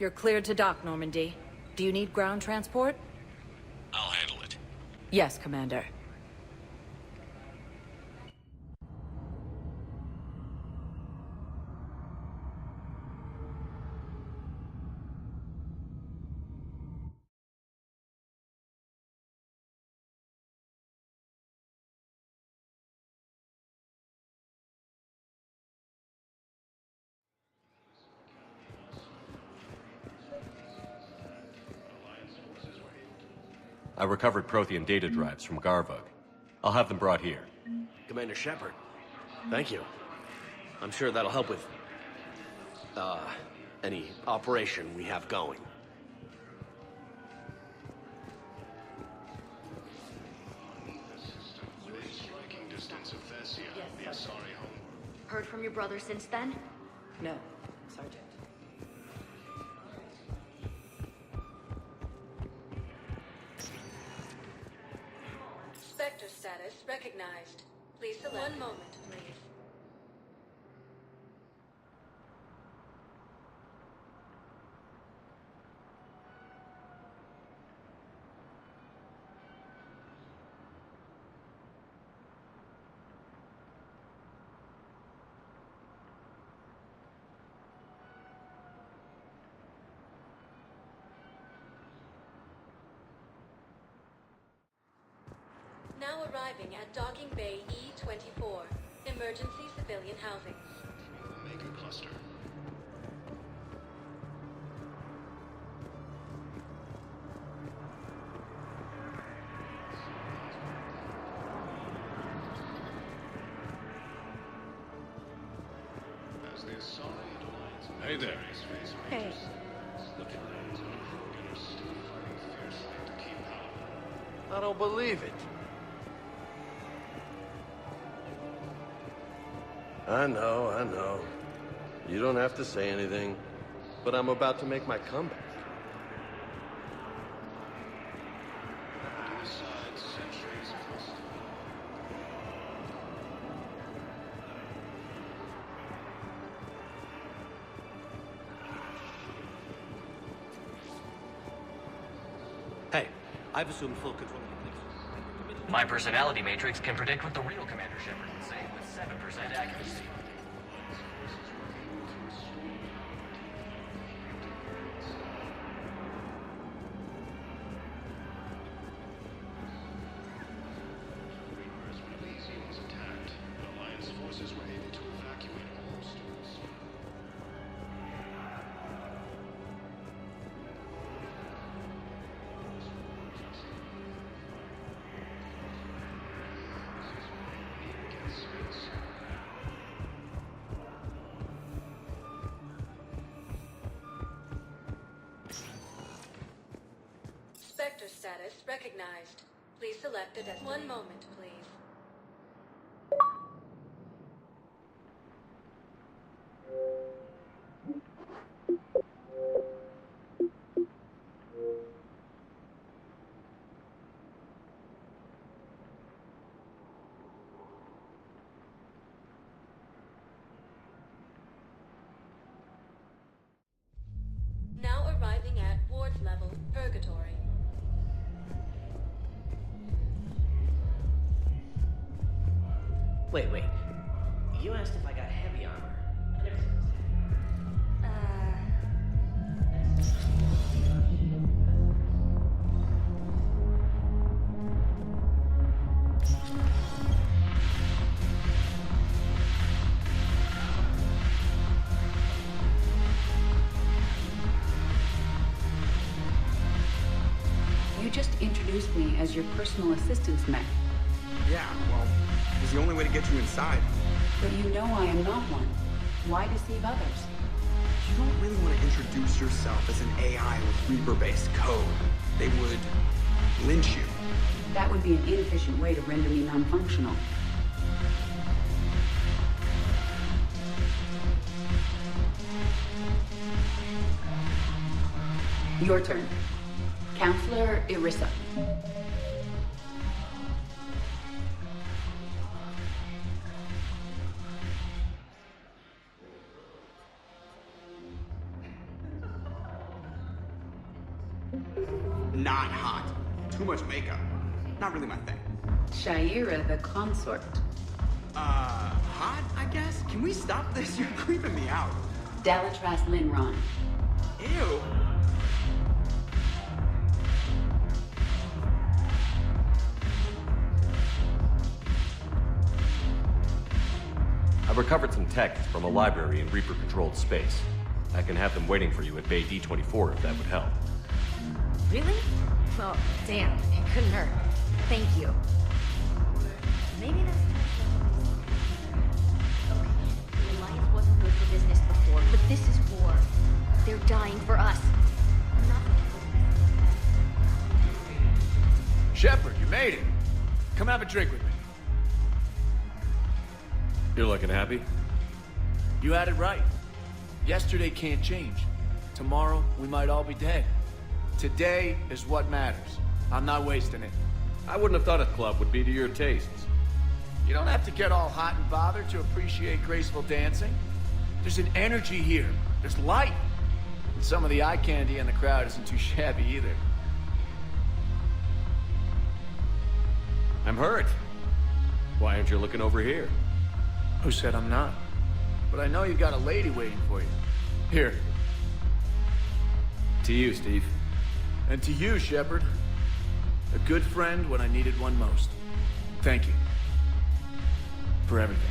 You're cleared to dock, Normandy. Do you need ground transport? I'll handle it. Yes, Commander. I recovered Prothean data drives from Garvug. I'll have them brought here. Commander Shepard, thank you. I'm sure that'll help with, any operation we have going. Heard from your brother since then? No, Sergeant. Spectre status recognized. Please select. One moment, please. Now arriving at Docking Bay E-24, emergency civilian housing. Mega cluster. Hey there. Hey. I don't believe it. I know. You don't have to say anything, but I'm about to make my comeback. Hey, I've assumed full control of the place. My personality matrix can predict what the real Commander Shepard would say with 7% accuracy. Spectre status recognized. Please select it as one moment, please. Now arriving at Ward's level, Purgatory. Wait. You asked if I got heavy armor. You just introduced me as your personal assistance mech. Yeah, well, it was the only way to get you inside. But you know I am not one. Why deceive others? You don't really want to introduce yourself as an AI with Reaper-based code. They would lynch you. That would be an inefficient way to render me non-functional. Your turn. Counselor Irissa. Not hot. Too much makeup. Not really my thing. Shaira the consort. Hot, I guess? Can we stop this? You're creeping me out. Dalatras Linron. Ew. I've recovered some texts from a library in Reaper-controlled space. I can have them waiting for you at Bay D-24 if that would help. Really? Oh, damn. It couldn't hurt. Thank you. Maybe that's... Okay, Alliance wasn't good for business before, but this is war. They're dying for us. I'm not Shepard, you made it. Come have a drink with me. You're looking happy? You had it right. Yesterday can't change. Tomorrow, we might all be dead. Today is what matters. I'm not wasting it. I wouldn't have thought a club would be to your tastes. You don't have to get all hot and bothered to appreciate graceful dancing. There's an energy here. There's light. And some of the eye candy in the crowd isn't too shabby either. I'm hurt. Why aren't you looking over here? Who said I'm not? But I know you got a lady waiting for you. Here. To you, Steve. And to you, Shepard. A good friend when I needed one most. Thank you. For everything.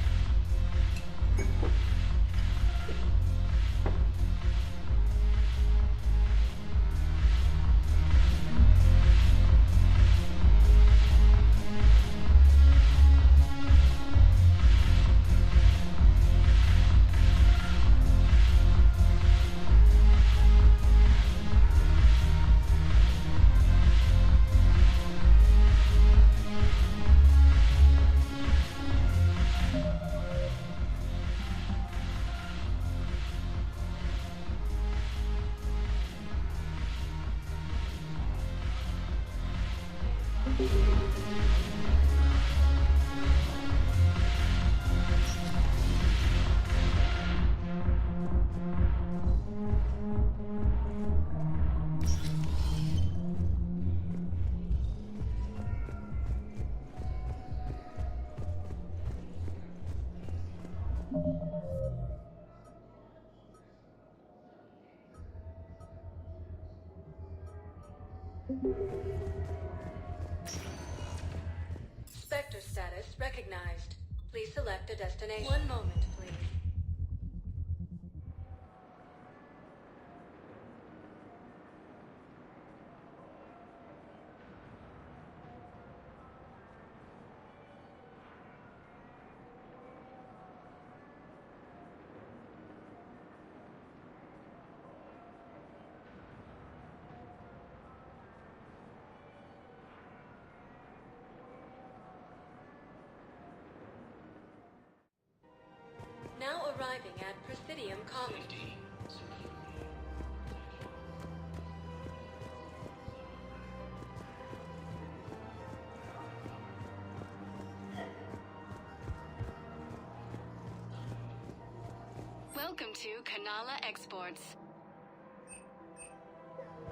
Spectre status recognized. Please select a destination. One moment, please. Now arriving at Presidium Commons. Welcome to Kanala Exports.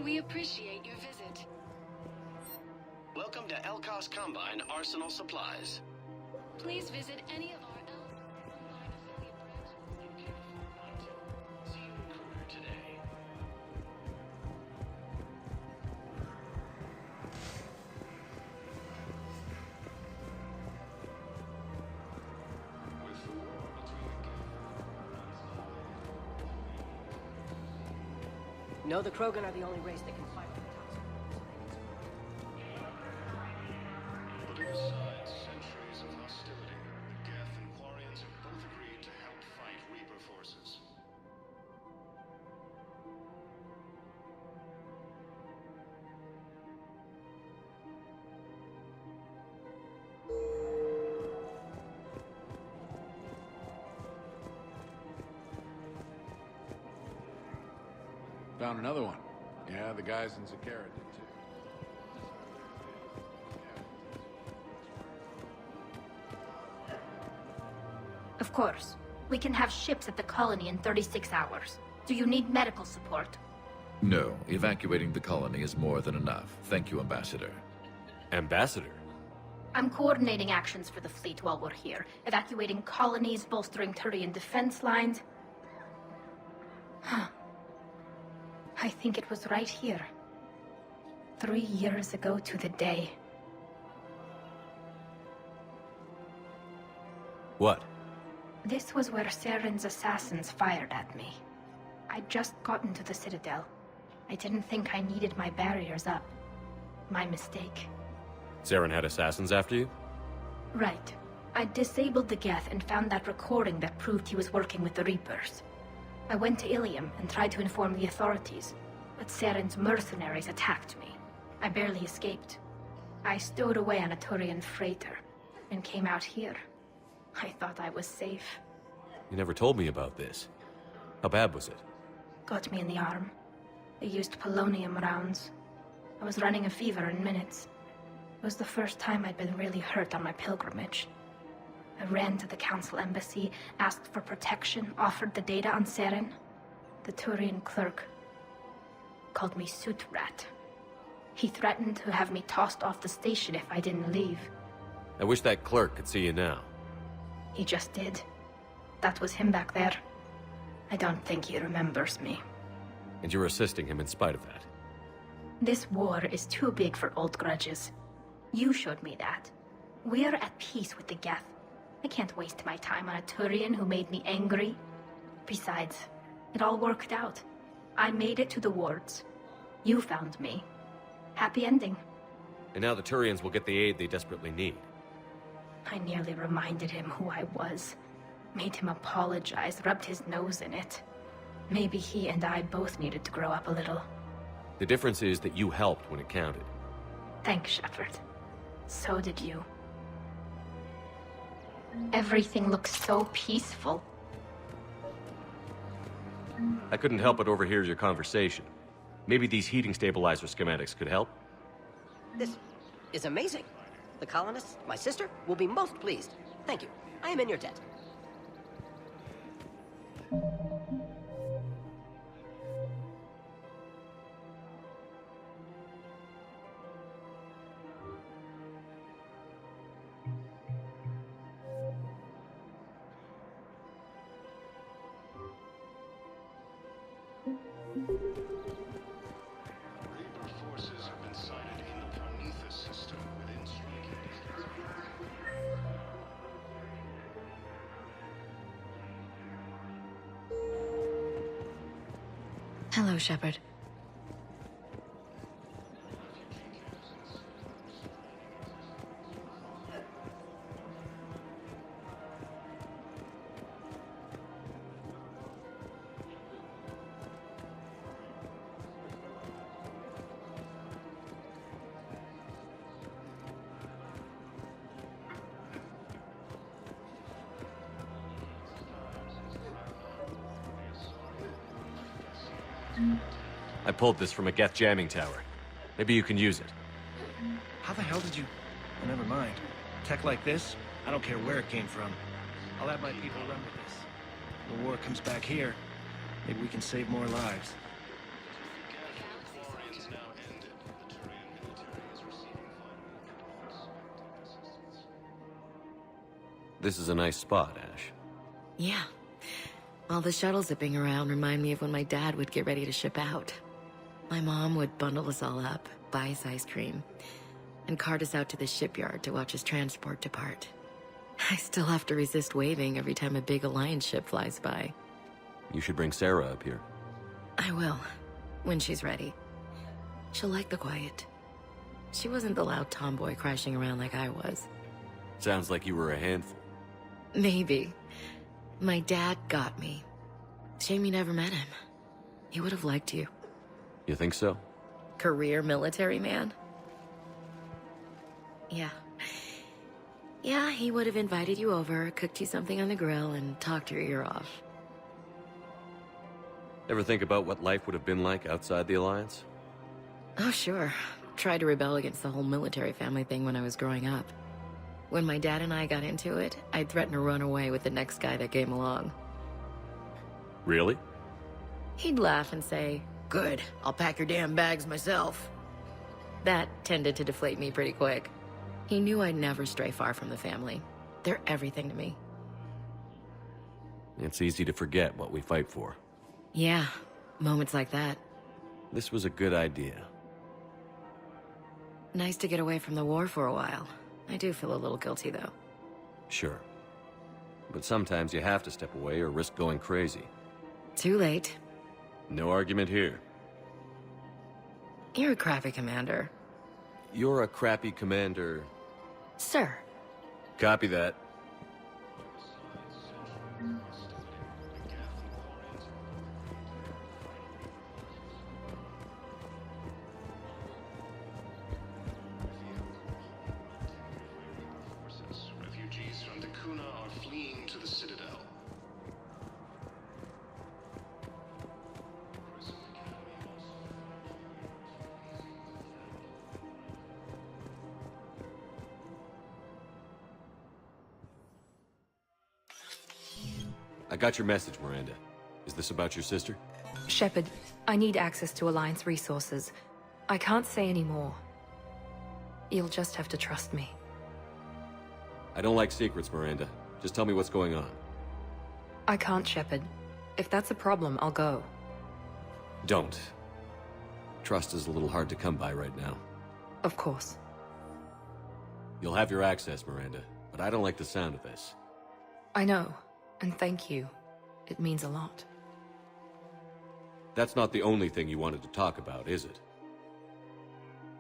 We appreciate your visit. Welcome to Elkos Combine Arsenal Supplies. Please visit any of our No, the Krogan are the only race that can fight the But inside centuries of hostility, the Geth and Quarians have both agreed to help fight Reaper forces. Found another one. Yeah, the guys in Zakara did too. Of course. We can have ships at the colony in 36 hours. Do you need medical support? No, evacuating the colony is more than enough. Thank you, Ambassador. Ambassador? I'm coordinating actions for the fleet while we're here. Evacuating colonies, bolstering Turian defense lines. I think it was right here. 3 years ago to the day. What? This was where Saren's assassins fired at me. I'd just gotten to the Citadel. I didn't think I needed my barriers up. My mistake. Saren had assassins after you? Right. I disabled the Geth and found that recording that proved he was working with the Reapers. I went to Ilium and tried to inform the authorities, but Saren's mercenaries attacked me. I barely escaped. I stowed away on a Turian freighter and came out here. I thought I was safe. You never told me about this. How bad was it? Got me in the arm. They used polonium rounds. I was running a fever in minutes. It was the first time I'd been really hurt on my pilgrimage. I ran to the Council Embassy, asked for protection, offered the data on Saren. The Turian clerk called me Soot Rat. He threatened to have me tossed off the station if I didn't leave. I wish that clerk could see you now. He just did. That was him back there. I don't think he remembers me. And you're assisting him in spite of that. This war is too big for old grudges. You showed me that. We're at peace with the Geth. I can't waste my time on a Turian who made me angry. Besides, it all worked out. I made it to the wards. You found me. Happy ending. And now the Turians will get the aid they desperately need. I nearly reminded him who I was. Made him apologize, rubbed his nose in it. Maybe he and I both needed to grow up a little. The difference is that you helped when it counted. Thanks, Shepard. So did you. Everything looks so peaceful. I couldn't help but overhear your conversation. Maybe these heating stabilizer schematics could help? This is amazing. The colonists, my sister, will be most pleased. Thank you. I am in your debt. Reaper forces have been sighted in the Prometheus system within striking distance. Hello, Shepard. I pulled this from a Geth jamming tower. Maybe you can use it. How the hell did you... Oh, never mind. Tech like this, I don't care where it came from. I'll have my people run with this. The war comes back here, maybe we can save more lives. This is a nice spot, Ash. Yeah. All the shuttles zipping around remind me of when my dad would get ready to ship out. My mom would bundle us all up, buy us ice cream, and cart us out to the shipyard to watch his transport depart. I still have to resist waving every time a big Alliance ship flies by. You should bring Sarah up here. I will, when she's ready. She'll like the quiet. She wasn't the loud tomboy crashing around like I was. Sounds like you were a handful. Maybe. My dad got me. Shame you never met him. He would have liked you. You think so? Career military man? Yeah. Yeah, he would have invited you over, cooked you something on the grill, and talked your ear off. Ever think about what life would have been like outside the Alliance? Oh, sure. Tried to rebel against the whole military family thing when I was growing up. When my dad and I got into it, I'd threaten to run away with the next guy that came along. Really? He'd laugh and say, Good. I'll pack your damn bags myself. That tended to deflate me pretty quick. He knew I'd never stray far from the family. They're everything to me. It's easy to forget what we fight for. Yeah, moments like that. This was a good idea. Nice to get away from the war for a while. I do feel a little guilty, though. Sure. But sometimes you have to step away or risk going crazy. Too late. No argument here. You're a crappy commander. You're a crappy commander. Sir. Copy that. Refugees from the Kuna are fleeing to the Citadel. I got your message, Miranda. Is this about your sister? Shepard, I need access to Alliance resources. I can't say any more. You'll just have to trust me. I don't like secrets, Miranda. Just tell me what's going on. I can't, Shepard. If that's a problem, I'll go. Don't. Trust is a little hard to come by right now. Of course. You'll have your access, Miranda, but I don't like the sound of this. I know, and thank you. It means a lot. That's not the only thing you wanted to talk about, is it?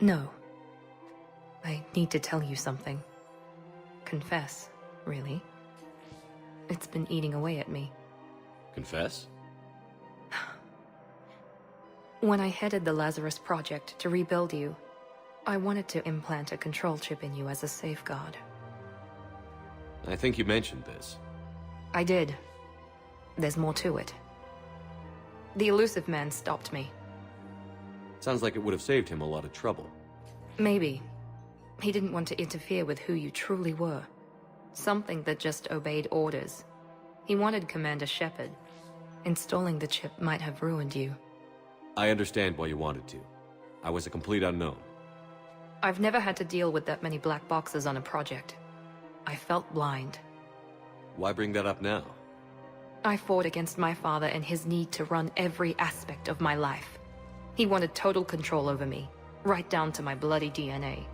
No. I need to tell you something. Confess, really. It's been eating away at me. Confess? When I headed the Lazarus Project to rebuild you, I wanted to implant a control chip in you as a safeguard. I think you mentioned this. I did. There's more to it. The elusive man stopped me. Sounds like it would have saved him a lot of trouble. Maybe. He didn't want to interfere with who you truly were. Something that just obeyed orders. He wanted Commander Shepard. Installing the chip might have ruined you. I understand why you wanted to. I was a complete unknown. I've never had to deal with that many black boxes on a project. I felt blind. Why bring that up now? I fought against my father and his need to run every aspect of my life. He wanted total control over me, right down to my bloody DNA.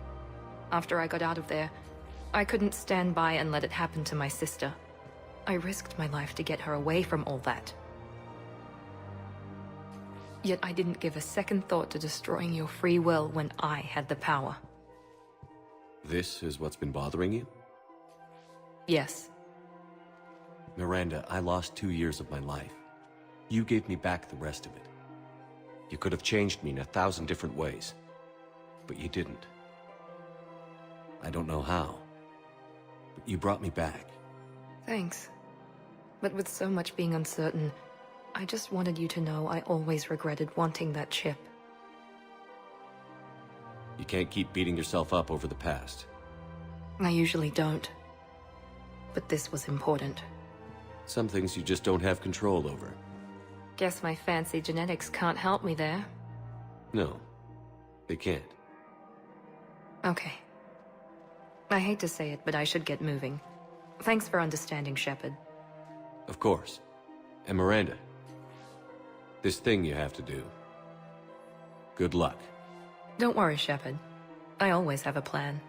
After I got out of there, I couldn't stand by and let it happen to my sister. I risked my life to get her away from all that. Yet I didn't give a second thought to destroying your free will when I had the power. This is what's been bothering you? Yes. Miranda, I lost 2 years of my life. You gave me back the rest of it. You could have changed me in 1,000 different ways, but you didn't. I don't know how, but you brought me back. Thanks. But with so much being uncertain, I just wanted you to know I always regretted wanting that chip. You can't keep beating yourself up over the past. I usually don't. But this was important. Some things you just don't have control over. Guess my fancy genetics can't help me there. No, they can't. Okay. I hate to say it, but I should get moving. Thanks for understanding, Shepard. Of course. And Miranda, this thing you have to do. Good luck. Don't worry, Shepard. I always have a plan.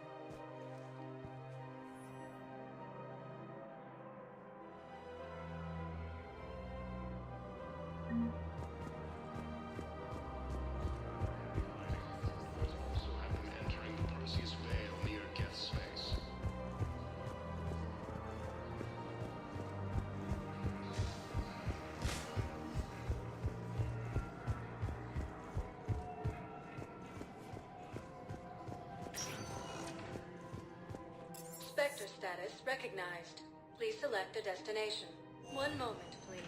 Spectre status recognized. Please select a destination. One moment, please.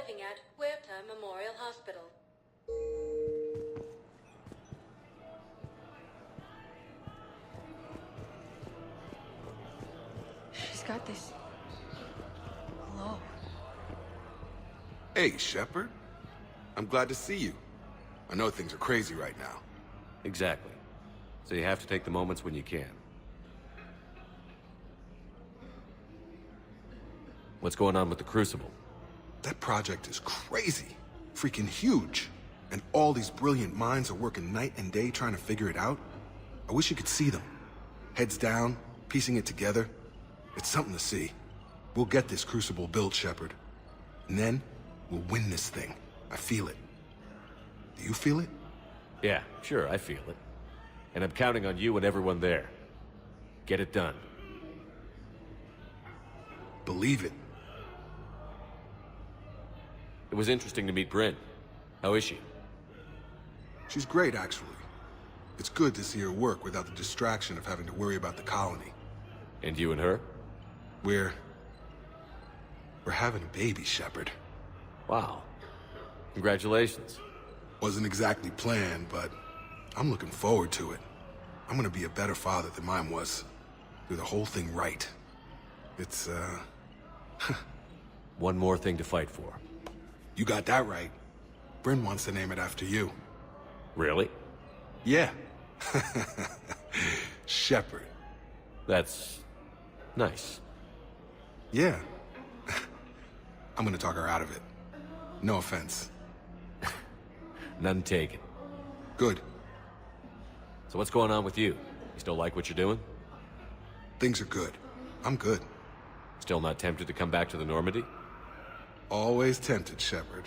arriving at Huerta Memorial Hospital. She's got this glow. Hey, Shepard. I'm glad to see you. I know things are crazy right now. Exactly. So you have to take the moments when you can. What's going on with the Crucible? That project is crazy. Freaking huge. And all these brilliant minds are working night and day trying to figure it out. I wish you could see them. Heads down, piecing it together. It's something to see. We'll get this Crucible built, Shepard. And then, we'll win this thing. I feel it. Do you feel it? Yeah, sure, I feel it. And I'm counting on you and everyone there. Get it done. Believe it. It was interesting to meet Bryn. How is she? She's great, actually. It's good to see her work without the distraction of having to worry about the colony. And you and her? We're having a baby, Shepard. Wow. Congratulations. Wasn't exactly planned, but I'm looking forward to it. I'm gonna be a better father than mine was. Do the whole thing right. It's, One more thing to fight for. You got that right. Bryn wants to name it after you. Really? Yeah. Shepard. That's nice. Yeah. I'm gonna talk her out of it. No offense. None taken. Good. So what's going on with you? You still like what you're doing? Things are good. I'm good. Still not tempted to come back to the Normandy? Always tempted, Shepard.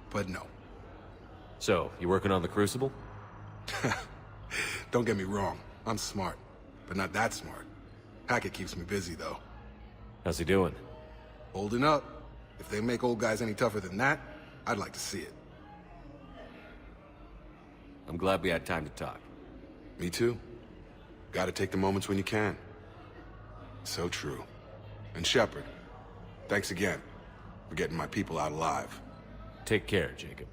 But no. So, you working on the Crucible? Don't get me wrong. I'm smart. But not that smart. Hackett keeps me busy, though. How's he doing? Holding up. If they make old guys any tougher than that, I'd like to see it. I'm glad we had time to talk. Me too. Gotta take the moments when you can. So true. And Shepard, thanks again for getting my people out alive. Take care, Jacob.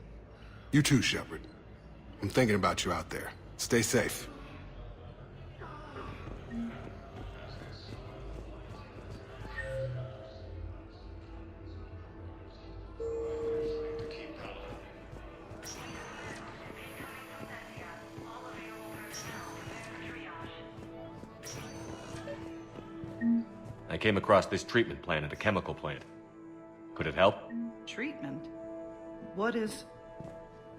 You too, Shepard. I'm thinking about you out there. Stay safe. I came across this treatment plant at a chemical plant. Could it help? Treatment? What is...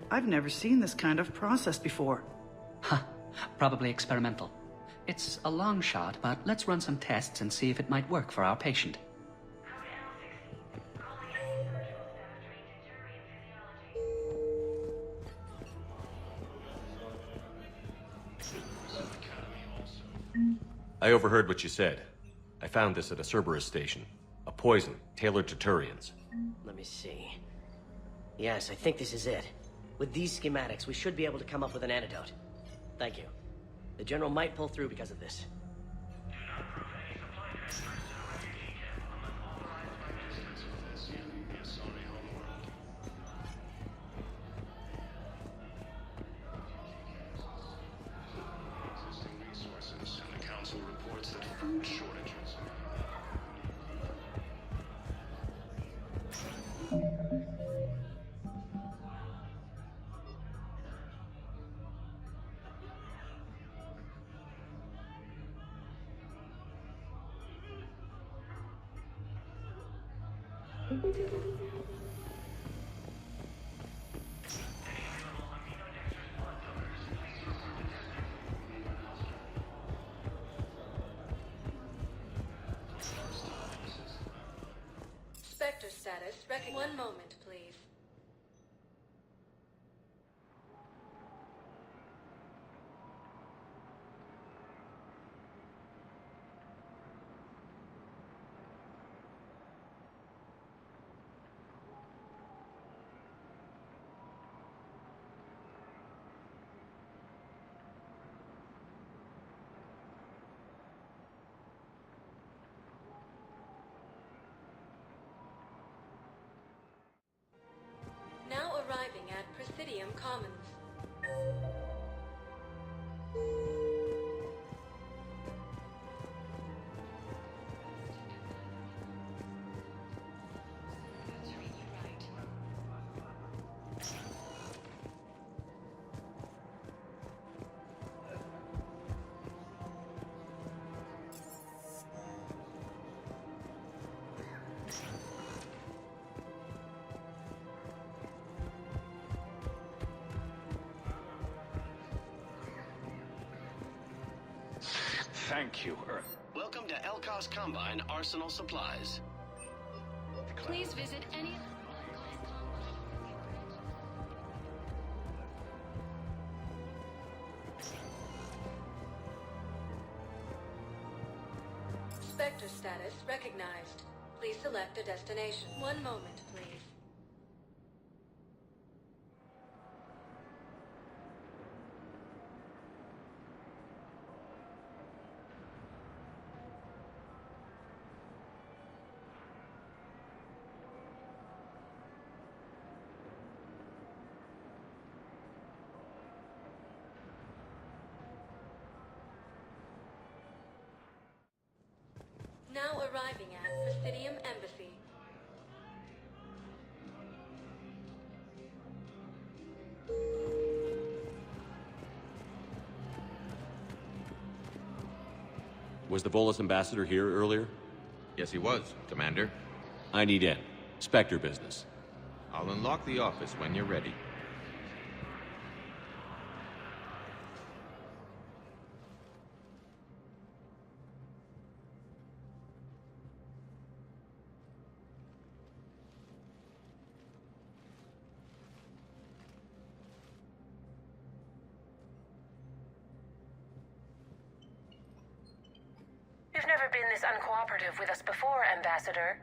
I've never seen this kind of process before. Huh. Probably experimental. It's a long shot, but let's run some tests and see if it might work for our patient. I overheard what you said. I found this at a Cerberus station. A poison tailored to Turians. Let me see. Yes, I think this is it. With these schematics, we should be able to come up with an antidote. Thank you. The General might pull through because of this. The council reports that food shortages. Spectre status recognized. One moment, please. Presidium Commons. Thank you, Earth. Welcome to Elkos Combine Arsenal Supplies. Please visit any... Spectre status recognized. Please select a destination. One moment, please. Now arriving at Presidium Embassy. Was the Volus ambassador here earlier? Yes, he was, Commander. I need in. Spectre business. I'll unlock the office when you're ready. You've never been this uncooperative with us before, Ambassador.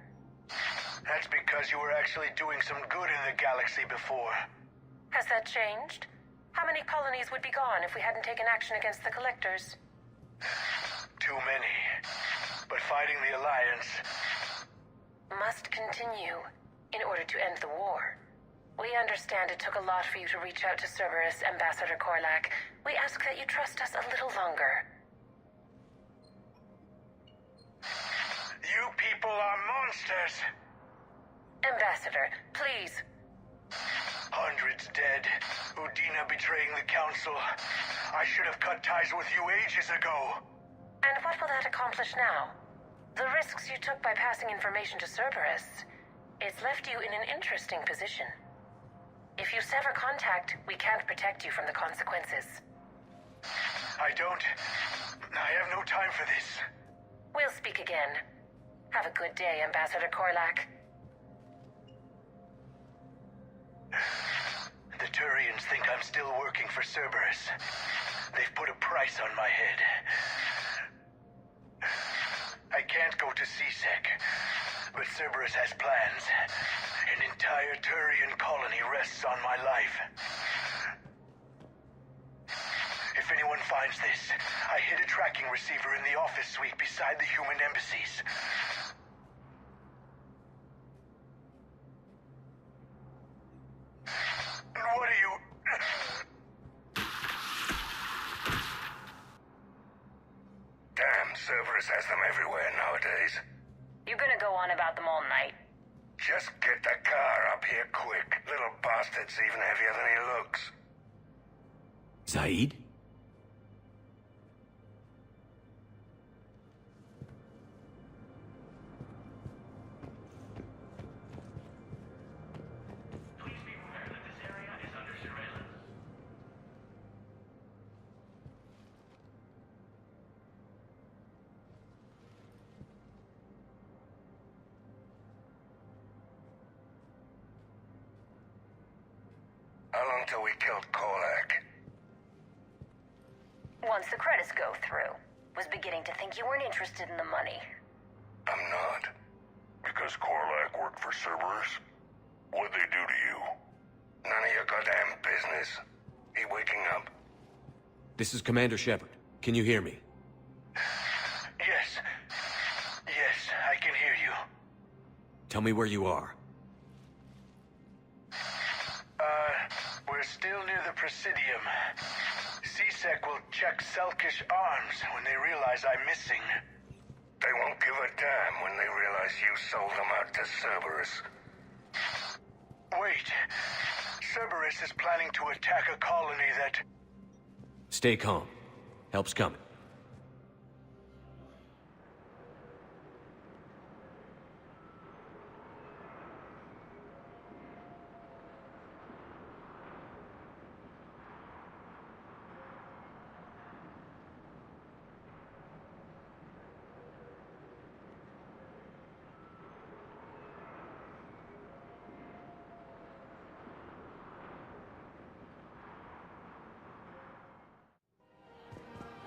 That's because you were actually doing some good in the galaxy before. Has that changed? How many colonies would be gone if we hadn't taken action against the Collectors? Too many. But fighting the Alliance... must continue in order to end the war. We understand it took a lot for you to reach out to Cerberus, Ambassador Korlak. We ask that you trust us a little longer. You people are monsters! Ambassador, please. Hundreds dead. Udina betraying the Council. I should have cut ties with you ages ago. And what will that accomplish now? The risks you took by passing information to Cerberus, it's left you in an interesting position. If you sever contact, we can't protect you from the consequences. I have no time for this. We'll speak again. Have a good day, Ambassador Korlak. The Turians think I'm still working for Cerberus. They've put a price on my head. I can't go to CSEC, but Cerberus has plans. An entire Turian colony rests on my life. If anyone finds this, I hid a tracking receiver in the office suite beside the human embassies. What are you... Damn, Cerberus has them everywhere nowadays. You gonna go on about them all night? Just get the car up here quick. Little bastard's even heavier than he looks. Zaid? How long till we killed Korlak? Once the credits go through. Was beginning to think you weren't interested in the money. I'm not. Because Korlak worked for Cerberus? What'd they do to you? None of your goddamn business. He waking up? This is Commander Shepard. Can you hear me? Yes. Yes, I can hear you. Tell me where you are. We're still near the Presidium. CSEC will check Selkish arms when they realize I'm missing. They won't give a damn when they realize you sold them out to Cerberus. Wait. Cerberus is planning to attack a colony that... Stay calm. Help's coming.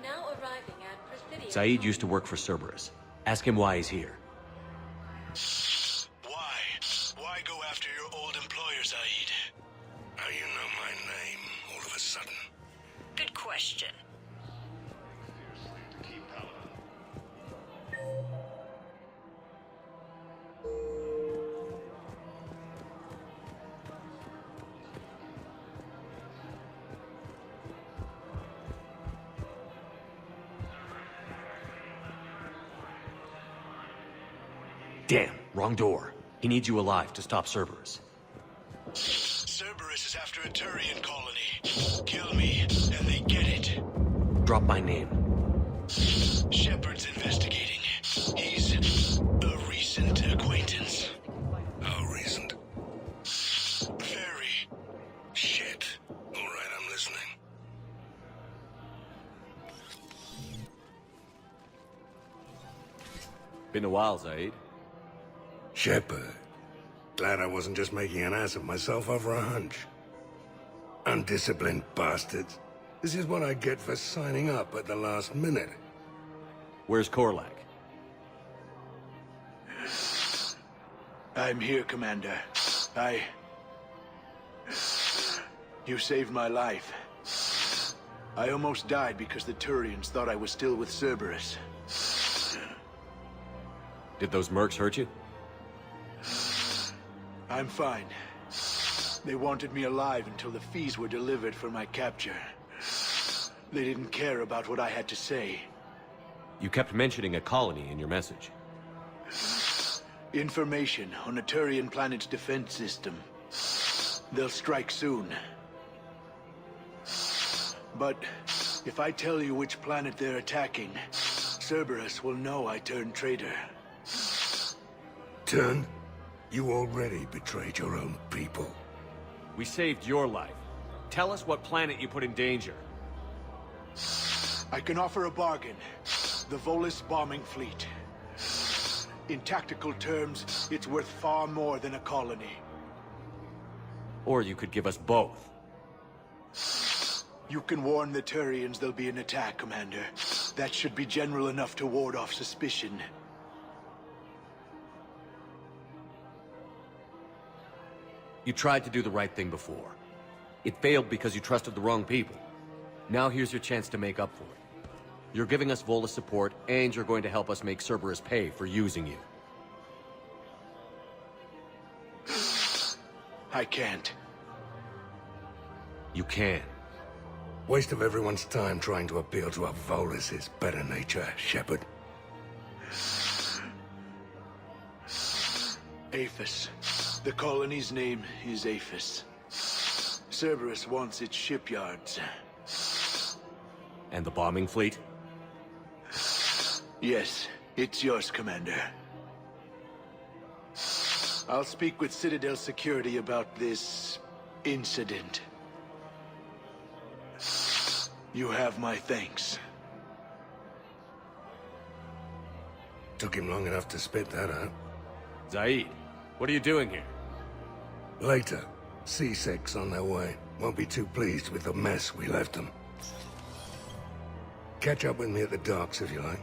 Now arriving at Presidium. Saeed used to work for Cerberus. Ask him why he's here. Why? Why go after your old employer, Saeed? How you know my name all of a sudden? Good question. Damn, wrong door. He needs you alive to stop Cerberus. Cerberus is after a Turian colony. Kill me, and they get it. Drop my name. Shepard's investigating. He's a recent acquaintance. How recent? Very. Shit. All right, I'm listening. Been a while, Saeed. Shepard. Glad I wasn't just making an ass of myself over a hunch. Undisciplined bastards. This is what I get for signing up at the last minute. Where's Korlak? I'm here, Commander. You saved my life. I almost died because the Turians thought I was still with Cerberus. Did those mercs hurt you? I'm fine. They wanted me alive until the fees were delivered for my capture. They didn't care about what I had to say. You kept mentioning a colony in your message. Information on a Turian planet's defense system. They'll strike soon. But if I tell you which planet they're attacking, Cerberus will know I turned traitor. Turn? You already betrayed your own people. We saved your life. Tell us what planet you put in danger. I can offer a bargain. The Volus bombing fleet. In tactical terms, it's worth far more than a colony. Or you could give us both. You can warn the Turians there'll be an attack, Commander. That should be general enough to ward off suspicion. You tried to do the right thing before. It failed because you trusted the wrong people. Now here's your chance to make up for it. You're giving us Volus support, and you're going to help us make Cerberus pay for using you. I can't. You can. Waste of everyone's time trying to appeal to a Volus' better nature, Shepard. Aphis. The colony's name is Aphis. Cerberus wants its shipyards. And the bombing fleet? Yes, it's yours, Commander. I'll speak with Citadel security about this incident. You have my thanks. Took him long enough to spit that out. Zaid, what are you doing here? Later. C6's on their way. Won't be too pleased with the mess we left them. Catch up with me at the docks if you like.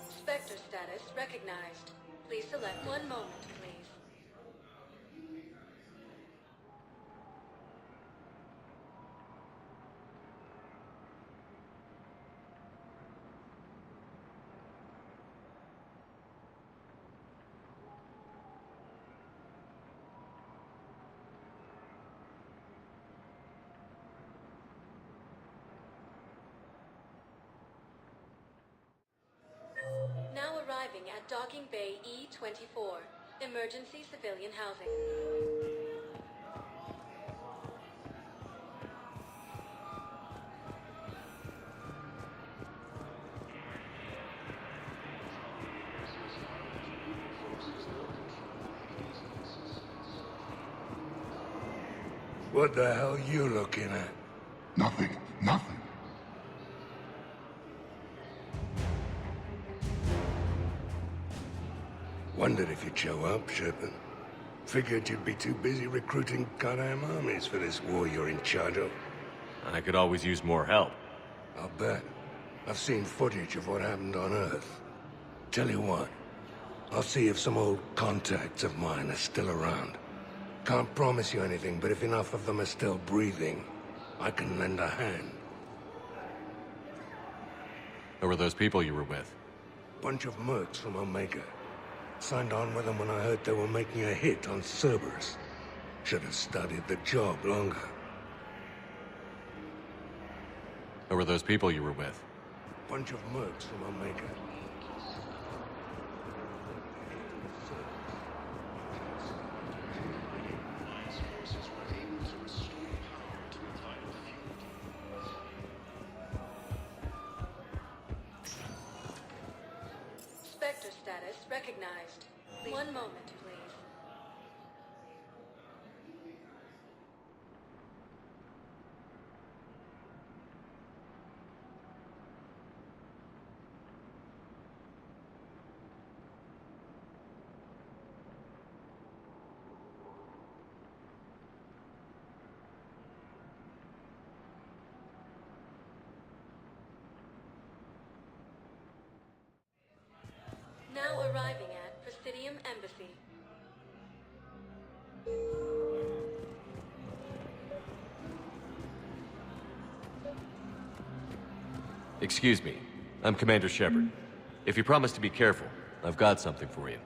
Spectre status recognized. Please select one moment, please. arriving at Docking Bay E-24, emergency civilian housing. What the hell you looking at? Nothing. Nothing. Wondered if you'd show up, Shepard. Figured you'd be too busy recruiting goddamn armies for this war you're in charge of. I could always use more help. I'll bet. I've seen footage of what happened on Earth. Tell you what, I'll see if some old contacts of mine are still around. Can't promise you anything, but if enough of them are still breathing, I can lend a hand. Who were those people you were with? Bunch of mercs from Omega. Signed on with them when I heard they were making a hit on Cerberus. Should have studied the job longer. Who were those people you were with? Bunch of mercs from Omega. Spectre status recognized. One moment, please. Now arriving at Presidium Embassy. Excuse me. I'm Commander Shepard. If you promise to be careful, I've got something for you.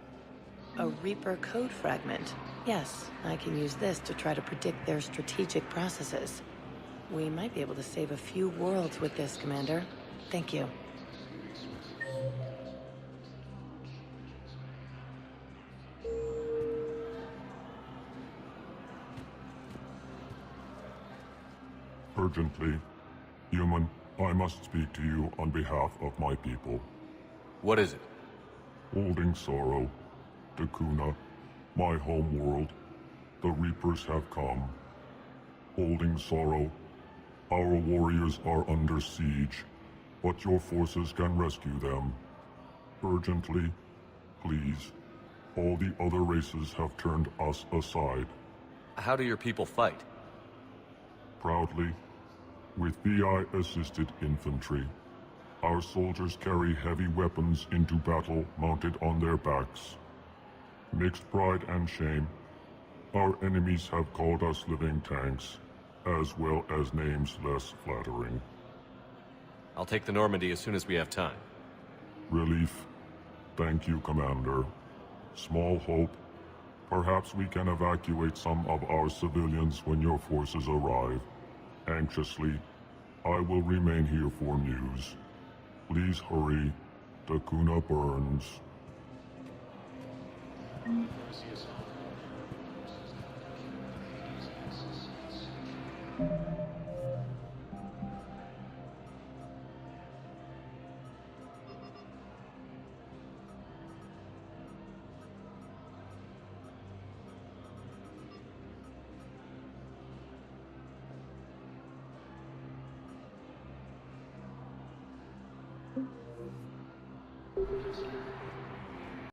A Reaper code fragment. Yes, I can use this to try to predict their strategic processes. We might be able to save a few worlds with this, Commander. Thank you. Urgently. Human, I must speak to you on behalf of my people. What is it? Holding sorrow. Dakuna, my home world. The Reapers have come. Holding sorrow. Our warriors are under siege, but your forces can rescue them. Urgently, please. All the other races have turned us aside. How do your people fight? Proudly, with VI-assisted infantry. Our soldiers carry heavy weapons into battle mounted on their backs. Mixed pride and shame, our enemies have called us living tanks, as well as names less flattering. I'll take the Normandy as soon as we have time. Relief. Thank you, Commander. Small hope. Perhaps we can evacuate some of our civilians when your forces arrive. Anxiously, I will remain here for news. Please hurry. Dakuna burns.